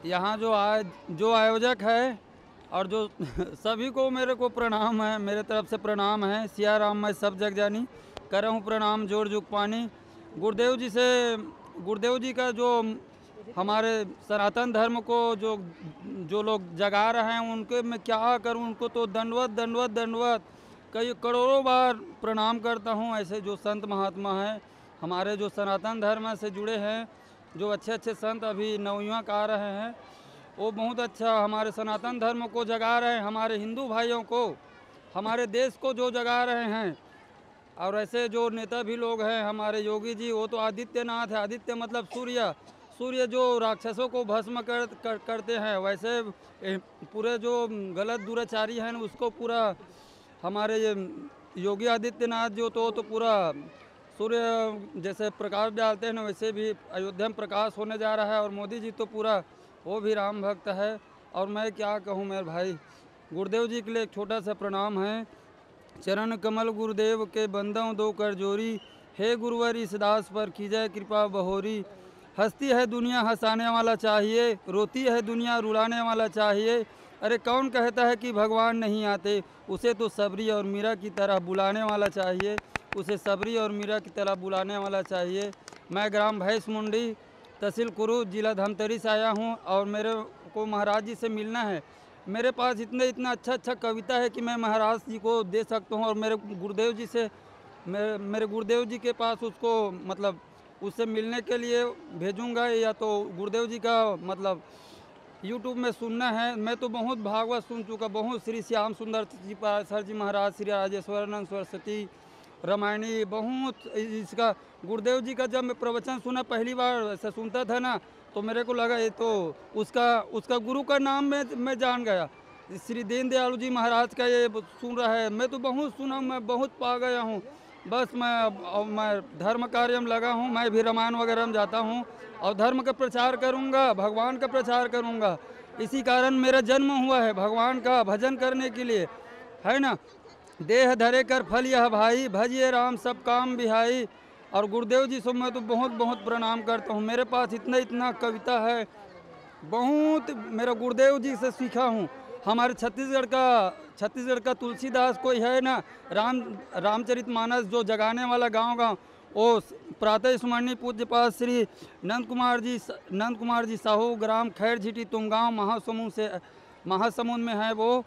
यहाँ जो आयोजक है और जो सभी को मेरे को प्रणाम है, मेरे तरफ से प्रणाम है। सिया राम मैं सब जग जानी, करहूँ प्रणाम जोड़ जुग पानी। गुरुदेव जी से, गुरुदेव जी का जो हमारे सनातन धर्म को जो जो लोग जगा रहे हैं उनके मैं क्या करूं, उनको तो दंडवत दंडवत दंडवत कई करोड़ों बार प्रणाम करता हूं। ऐसे जो संत महात्मा हैं हमारे जो सनातन धर्म से जुड़े हैं, जो अच्छे अच्छे संत अभी नवयुवक आ रहे हैं, वो बहुत अच्छा हमारे सनातन धर्म को जगा रहे हैं, हमारे हिंदू भाइयों को, हमारे देश को जो जगा रहे हैं। और ऐसे जो नेता भी लोग हैं हमारे योगी जी, वो तो आदित्यनाथ है। आदित्य मतलब सूर्य, सूर्य जो राक्षसों को भस्म करते हैं, वैसे पूरे जो गलत दुराचारी हैं उसको पूरा हमारे ये योगी आदित्यनाथ जो तो पूरा सूर्य जैसे प्रकाश डालते हैं ना, वैसे भी अयोध्या में प्रकाश होने जा रहा है। और मोदी जी तो पूरा वो भी राम भक्त है। और मैं क्या कहूँ मेरे भाई, गुरुदेव जी के लिए एक छोटा सा प्रणाम है। चरण कमल गुरुदेव के बंदों दो कर जोरी, हे गुरुवर इस दास पर कीजय कृपा बहोरी। हंसती है दुनिया हंसाने वाला चाहिए, रोती है दुनिया रुलाने वाला चाहिए। अरे कौन कहता है कि भगवान नहीं आते, उसे तो सबरी और मीरा की तरह बुलाने वाला चाहिए, उसे सबरी और मीरा की तरह बुलाने वाला चाहिए। मैं ग्राम भैंस मुंडी, तहसील कुरू, जिला धमतरी से आया हूँ और मेरे को महाराज जी से मिलना है। मेरे पास इतना अच्छा कविता है कि मैं महाराज जी को दे सकता हूँ। और मेरे गुरुदेव जी से मेरे गुरुदेव जी के पास उसको मतलब उससे मिलने के लिए भेजूँगा, या तो गुरुदेव जी का मतलब यूट्यूब में सुनना है। मैं तो बहुत भागवत सुन चुका, बहुत श्री श्याम सुंदर जी सर जी महाराज, श्री राजेश्वरानंद सरस्वती, रामायणी, बहुत इसका गुरुदेव जी का जब मैं प्रवचन सुना पहली बार ऐसा सुनता था ना, तो मेरे को लगा ये तो उसका गुरु का नाम मैं जान गया। श्री दीनदयालु जी महाराज का ये सुन रहा है। मैं तो बहुत सुना, मैं बहुत पा गया हूँ। बस मैं धर्म कार्य में लगा हूँ। मैं भी रामायण वगैरह में जाता हूँ और धर्म का प्रचार करूँगा, भगवान का प्रचार करूँगा। इसी कारण मेरा जन्म हुआ है भगवान का भजन करने के लिए, है ना। देह धरे कर फल यह भाई, भजिए राम सब काम बिहाई। और गुरुदेव जी से मैं तो बहुत बहुत प्रणाम करता हूँ। मेरे पास इतना कविता है, बहुत मेरा गुरुदेव जी से सीखा हूँ। हमारे छत्तीसगढ़ का तुलसीदास कोई है ना, रामचरितमानस जो जगाने वाला गांव वो प्रातः स्मरणीय पूज्य पास श्री नंद कुमार जी साहू, ग्राम खैर झीटी तुमगांव महासमुंद में है वो।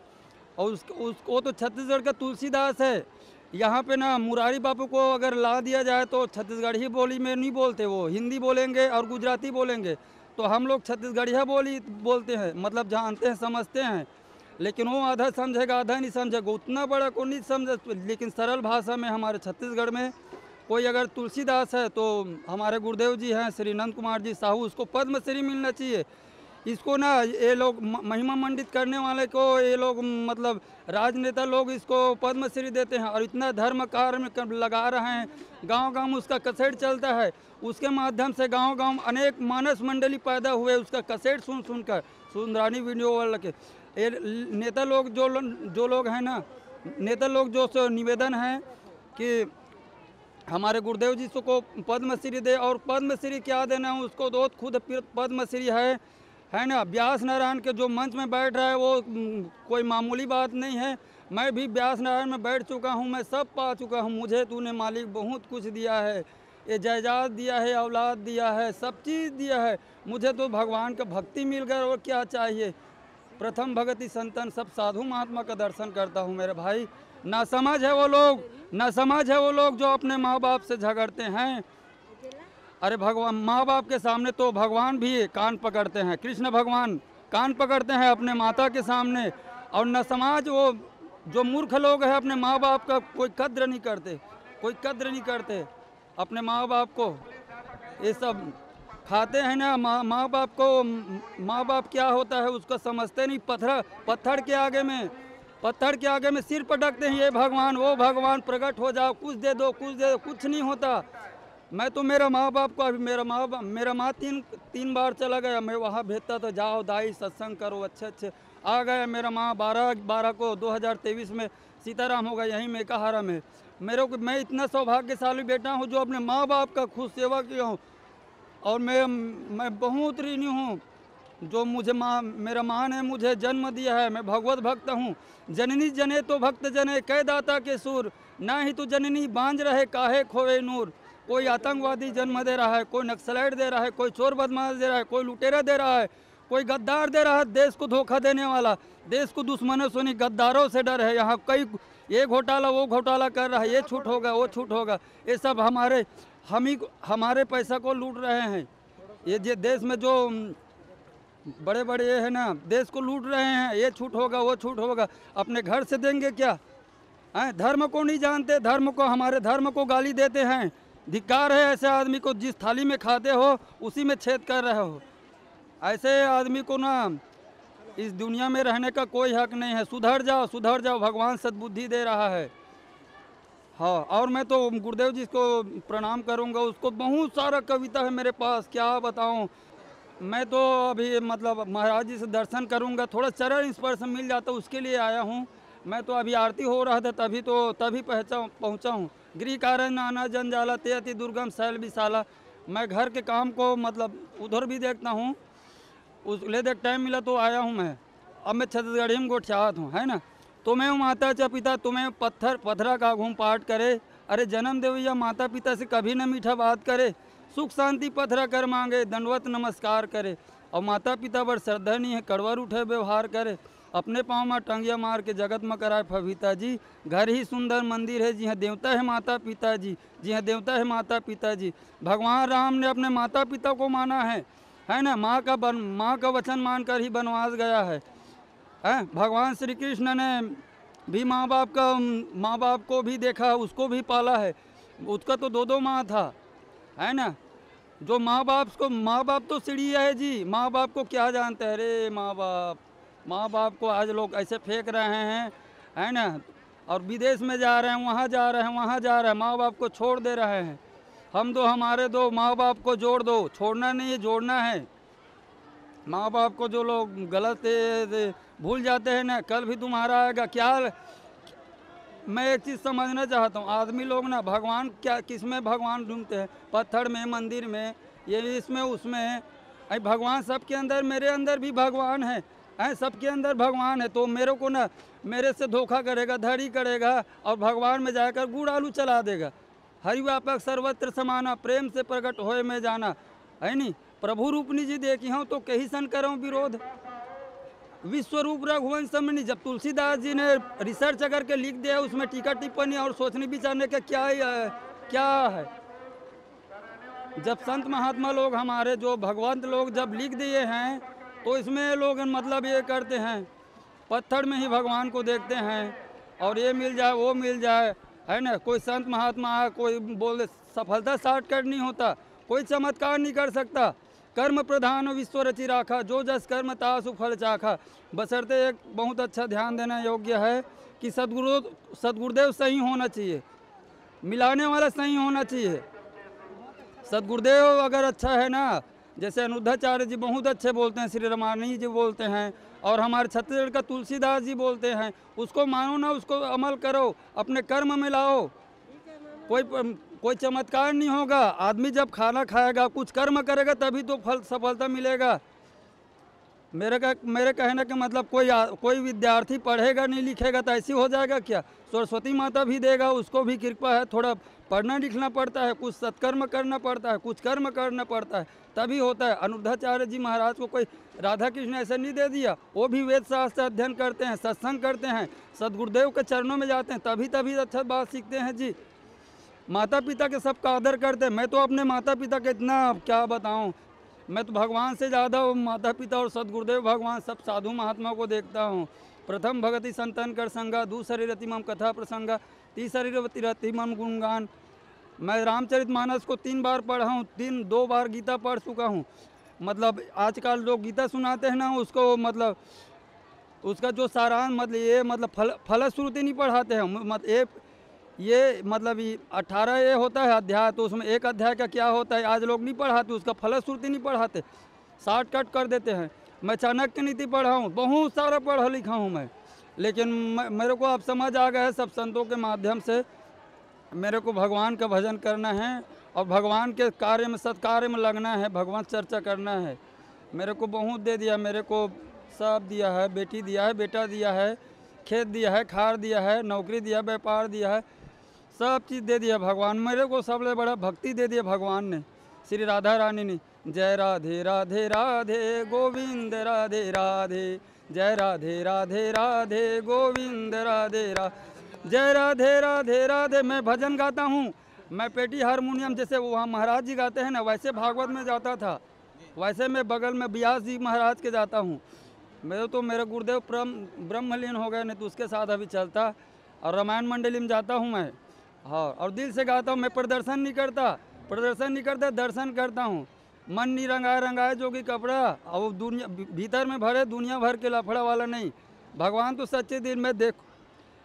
और उसको तो छत्तीसगढ़ का तुलसीदास है। यहाँ पे ना मुरारी बापू को अगर ला दिया जाए तो छत्तीसगढ़ी बोली में नहीं बोलते, वो हिंदी बोलेंगे और गुजराती बोलेंगे। तो हम लोग छत्तीसगढ़िया बोली बोलते हैं, मतलब जानते हैं समझते हैं। लेकिन वो आधा समझेगा आधा नहीं समझेगा, उतना बड़ा को नहीं समझ। लेकिन सरल भाषा में हमारे छत्तीसगढ़ में कोई अगर तुलसीदास है तो हमारे गुरुदेव जी हैं श्री नंद कुमार जी साहू, उसको पद्मश्री मिलना चाहिए। इसको ना ये लोग महिमा मंडित करने वाले को ये लोग मतलब राजनेता लोग इसको पद्मश्री देते हैं। और इतना धर्म कार्य में लगा रहे हैं, गांव में उसका कैसेट चलता है। उसके माध्यम से गांव अनेक मानस मंडली पैदा हुए, उसका कैसेट सुनकर सुंदरानी वीडियो वाला के ये नेता लोग जो लोग हैं ना, नेता लोग जो निवेदन है कि हमारे गुरुदेव जी को पद्मश्री दे। और पद्मश्री क्या देना है उसको, तो खुद पद्मश्री है ना। व्यास नारायण के जो मंच में बैठ रहा है वो कोई मामूली बात नहीं है। मैं भी व्यास नारायण में बैठ चुका हूँ, मैं सब पा चुका हूँ। मुझे तूने मालिक बहुत कुछ दिया है, ये जायदाद दिया है, औलाद दिया है, सब चीज़ दिया है। मुझे तो भगवान का भक्ति मिल गया, और क्या चाहिए। प्रथम भगति संतन, सब साधु महात्मा का दर्शन करता हूँ मेरे भाई। ना समझ है वो लोग जो अपने माँ बाप से झगड़ते हैं। अरे भगवान, माँ बाप के सामने तो भगवान भी कान पकड़ते हैं, कृष्ण भगवान कान पकड़ते हैं अपने माता के सामने। और न समाज, वो जो मूर्ख लोग हैं अपने माँ बाप का कोई कद्र नहीं करते अपने माँ बाप को। ये सब खाते हैं ना माँ बाप को। माँ बाप क्या होता है उसको समझते नहीं। पत्थर के आगे में सिर पटकते हैं, ये भगवान वो भगवान, प्रकट हो जाओ, कुछ दे दो, कुछ नहीं होता। मैं तो मेरा माँ बाप को, अभी मेरा माँ तीन बार चला गया। मैं वहाँ भेजता था, जाओ दाई सत्संग करो, अच्छे आ गया। मेरा माँ 12 को 2023 में सीताराम होगा यहीं मेकाहारा में। मैं इतना सौभाग्यशाली बेटा हूँ जो अपने माँ बाप का खुद सेवा किया हूँ। और मैं बहुत ऋणी हूँ जो मुझे माँ मेरा माँ ने मुझे जन्म दिया है, मैं भगवत भक्त हूँ। जननी जने तो भक्त जने कह दाता के सुर, ना ही तो जननी बांझ रहे काहे खोए नूर। कोई आतंकवादी जन्म दे रहा है, कोई नक्सलाइट दे रहा है, कोई चोर बदमाश दे रहा है, कोई लुटेरा दे रहा है, कोई गद्दार दे रहा है, देश को धोखा देने वाला। देश को दुश्मनों से नहीं, गद्दारों से डर है। यहाँ कई ये घोटाला वो घोटाला कर रहा है, ये छूट होगा वो छूट होगा, ये सब हमारे पैसा को लूट रहे हैं। ये देश में जो बड़े बड़े ये है ना, देश को लूट रहे हैं, ये छूट होगा वो छूट होगा। अपने घर से देंगे क्या? हैं, धर्म को नहीं जानते, धर्म को, हमारे धर्म को गाली देते हैं। धिक्कार है ऐसे आदमी को, जिस थाली में खाते हो उसी में छेद कर रहे हो। ऐसे आदमी को ना इस दुनिया में रहने का कोई हक नहीं है। सुधर जाओ, भगवान सद्बुद्धि दे रहा है। हाँ, और मैं तो गुरुदेव जी को प्रणाम करूंगा। उसको बहुत सारा कविता है मेरे पास, क्या बताऊं। मैं तो अभी मतलब महाराज जी से दर्शन करूंगा, थोड़ा चरण स्पर्श मिल जाता उसके लिए आया हूं। मैं तो अभी आरती हो रहा था तभी पहुंचा हूं। गृह कारण नाना जंजाला ते अति दुर्गम शैल विशाला। मैं घर के काम को मतलब उधर भी देखता हूँ, उसले देख टाइम मिला तो आया हूँ मैं। अब मैं छत्तीसगढ़ी में गोठियात हूँ, है ना। तुम्हें माता च पिता तुम्हें पत्थरा का घूम पाठ करे। अरे जन्म देवैया माता पिता से कभी न मीठा बात करे। सुख शांति पत्थरा कर मांगे, दंडवत नमस्कार करे। और माता पिता पर श्रद्धा नहीं है, कड़वर उठे व्यवहार करे। अपने पाँव में टंगिया मार के जगत में कराए फबीता जी। घर ही सुंदर मंदिर है, जी हाँ देवता है माता पिता जी, जी हाँ देवता है माता पिता जी। भगवान राम ने अपने माता पिता को माना है ना। माँ का वचन मानकर ही वनवास गया है। भगवान श्री कृष्ण ने भी माँ बाप को भी देखा, उसको भी पाला है। उसका तो दो माँ था, है ना। जो माँ बाप तो चिड़िया है जी। माँ बाप को क्या जानते हैं? अरे माँ बाप को आज लोग ऐसे फेंक रहे हैं, है ना। और विदेश में जा रहे हैं, वहाँ जा रहे हैं, माँ बाप को छोड़ दे रहे हैं। हम दो हमारे दो, माँ बाप को जोड़ दो। छोड़ना नहीं है, जोड़ना है। माँ बाप को जो लोग गलत भूल जाते हैं ना, कल भी तुम्हारा आएगा। क्या मैं एक चीज़ समझना चाहता हूँ, आदमी लोग ना भगवान क्या किस में भगवान ढूंढते हैं? पत्थर में, मंदिर में, ये इसमें उसमें। अरे भगवान सबके अंदर, मेरे अंदर भी भगवान है, सबके अंदर भगवान है। तो मेरे को ना मेरे से धोखा करेगा, धड़ी करेगा और भगवान में जाकर गुड़ आलू चला देगा। हरि व्यापक सर्वत्र समाना, प्रेम से प्रकट होए में जाना, है नी। प्रभु रूपनी जी देखी हूँ तो कहीं सन करूँ विरोध। विश्व रूप रघुवंश समनी, जब तुलसीदास जी ने रिसर्च अगर के लिख दिया, उसमें टीका टिप्पणी और सोचने विचारने का क्या है। जब संत महात्मा लोग हमारे जो भगवंत लोग जब लिख दिए हैं, तो इसमें लोग मतलब ये करते हैं, पत्थर में ही भगवान को देखते हैं। और ये मिल जाए वो मिल जाए, है ना। कोई संत महात्मा है, कोई बोले सफलता शॉर्टकट नहीं होता, कोई चमत्कार नहीं कर सकता। कर्म प्रधान विश्व रचि राखा, जो जस कर्म तासु फल चाखा। बशर्ते एक बहुत अच्छा ध्यान देना योग्य है कि सदगुरुदेव सही होना चाहिए, मिलाने वाला सही होना चाहिए। सदगुरुदेव अगर अच्छा है ना, जैसे अनुद्धाचार्य जी बहुत अच्छे बोलते हैं, श्री रामानी जी बोलते हैं, और हमारे छत्तीसगढ़ का तुलसीदास जी बोलते हैं, उसको मानो ना, उसको अमल करो, अपने कर्म में लाओ। कोई चमत्कार नहीं होगा। आदमी जब खाना खाएगा, कुछ कर्म करेगा, तभी तो सफलता मिलेगा। मेरे कहने का मतलब कोई विद्यार्थी पढ़ेगा नहीं लिखेगा तो ऐसी हो जाएगा क्या? सरस्वती माता भी देगा, उसको भी कृपा है। थोड़ा पढ़ना लिखना पड़ता है, कुछ सत्कर्म करना पड़ता है, कुछ कर्म करना पड़ता है, तभी होता है। अनुद्धाचार्य जी महाराज को कोई राधा कृष्ण ऐसा नहीं दे दिया, वो भी वेद शास्त्र अध्ययन करते हैं, सत्संग करते हैं, सदगुरुदेव के चरणों में जाते हैं, तभी अच्छा बात सीखते हैं जी। माता पिता के सबका आदर करते हैं। मैं तो अपने माता पिता के इतना क्या बताऊं, मैं तो भगवान से ज़्यादा माता पिता और सदगुरुदेव भगवान सब साधु महात्मा को देखता हूँ। प्रथम भगति संतन कर संगा, दूसरी रति मम कथा प्रसंगा, तीसरी रति मम गुणगान। मैं रामचरितमानस को 3 बार पढ़ा हूँ, 2 बार गीता पढ़ चुका हूँ। मतलब आजकल लोग गीता सुनाते हैं ना, उसको मतलब उसका जो सारांश मतलब ये मतलब फलश्रुति नहीं पढ़ाते हैं। ये मतलब 18 ये होता है अध्याय, तो उसमें एक अध्याय का क्या होता है आज लोग नहीं पढ़ाते, उसका फलश्रुति नहीं पढ़ाते, शॉर्टकट कर देते हैं। मैं चाणक्य नीति पढ़ा हूँ, बहुत सारा पढ़ा लिखा हूँ मैं, लेकिन मेरे को अब समझ आ गया है सब संतों के माध्यम से, मेरे को भगवान का भजन करना है और भगवान के कार्य में सत्कार्य में लगना है, भगवान चर्चा करना है। मेरे को बहुत दे दिया, मेरे को सब दिया है, बेटी दिया है, बेटा दिया है, खेत दिया है, खार दिया है, नौकरी दिया, व्यापार दिया है, सब चीज़ दे दिया भगवान। मेरे को सबसे बड़ा भक्ति दे दिया भगवान ने, श्री राधा रानी ने। जय राधे राधे राधे गोविंद राधे राधे, जय राधे राधे राधे गोविंद राधे राधे, जय राधे राधे राधे। मैं भजन गाता हूँ, मैं पेटी हारमोनियम जैसे वहाँ महाराज जी गाते हैं ना, वैसे भागवत में जाता था, वैसे मैं बगल में व्यास जी महाराज के जाता हूँ। मेरे तो मेरे गुरुदेव ब्रह्मलीन हो गए, नहीं तो उसके साथ अभी चलता। और रामायण मंडली में जाता हूँ मैं, हाँ, और दिल से गाता हूँ। मैं प्रदर्शन नहीं करता, दर्शन करता हूँ। मन नहीं रंगाए जोगी कपड़ा, और वो दुनिया भीतर में भरे दुनिया भर के लफड़ा वाला नहीं। भगवान तो सच्चे दिल में देखो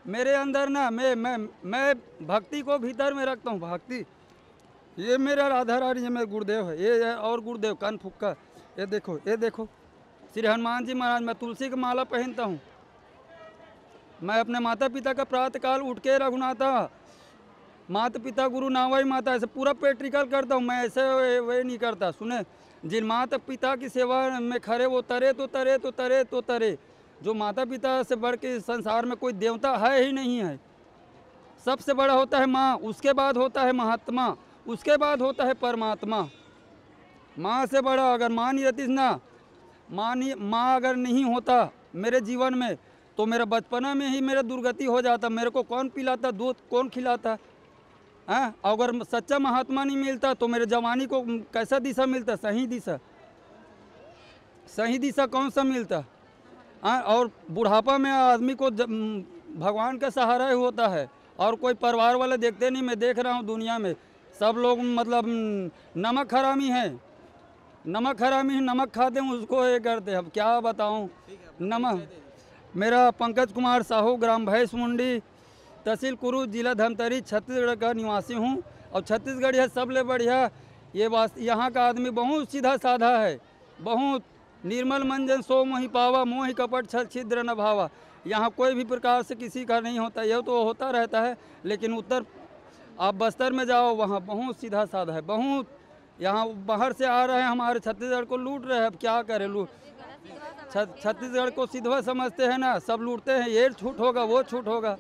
मेरे अंदर ना, मैं भक्ति को भीतर में रखता हूँ। भक्ति ये मेरा राधा रानी, ये मेरे गुरुदेव है, ये है और गुरुदेव कान फुक्का। ये देखो श्री हनुमान जी महाराज। मैं तुलसी की माला पहनता हूँ। मैं अपने माता पिता का प्रातः काल उठ के रघुनाथा, माता पिता गुरु नावाई माता, ऐसे पूरा प्रैक्टिकल करता हूँ मैं, ऐसे वे नहीं करता। सुने, जिन माता पिता की सेवा में खड़े वो तरे। जो माता पिता से बढ़ के संसार में कोई देवता है ही नहीं है। सबसे बड़ा होता है माँ, उसके बाद होता है महात्मा, उसके बाद होता है परमात्मा। माँ से बड़ा, अगर माँ नहीं रहती ना, माँ अगर नहीं होता मेरे जीवन में, तो मेरा बचपना में ही मेरा दुर्गति हो जाता। मेरे को कौन पिलाता दूध, कौन खिलाता? हाँ, अगर सच्चा महात्मा नहीं मिलता तो मेरे जवानी को कैसा दिशा मिलता? सही दिशा कौन सा मिलता? हाँ, और बुढ़ापा में आदमी को भगवान का सहारा ही होता है, और कोई परिवार वाले देखते नहीं। मैं देख रहा हूँ दुनिया में सब लोग मतलब नमक हरामी है, नमक खाते हैं उसको ये करते हैं। अब क्या बताऊँ नमक। मेरा पंकज कुमार साहू, ग्राम भैंस मुंडी, तहसील कुरू, जिला धमतरी, छत्तीसगढ़ का निवासी हूँ। और छत्तीसगढ़ है सबले बढ़िया। ये यहाँ का आदमी बहुत सीधा साधा है, बहुत निर्मल मंजन सो मोहि पावा, मोहि कपट छल छिद्र न भावा। यहाँ कोई भी प्रकार से किसी का नहीं होता, यह तो होता रहता है। लेकिन उत्तर आप बस्तर में जाओ, वहाँ बहुत सीधा साधा है, बहुत। यहाँ बाहर से आ रहे हैं, हमारे छत्तीसगढ़ को लूट रहे हैं। अब क्या करें, छत्तीसगढ़ को सिधवा समझते हैं ना, सब लूटते हैं। ये छूट होगा, वो छूट होगा।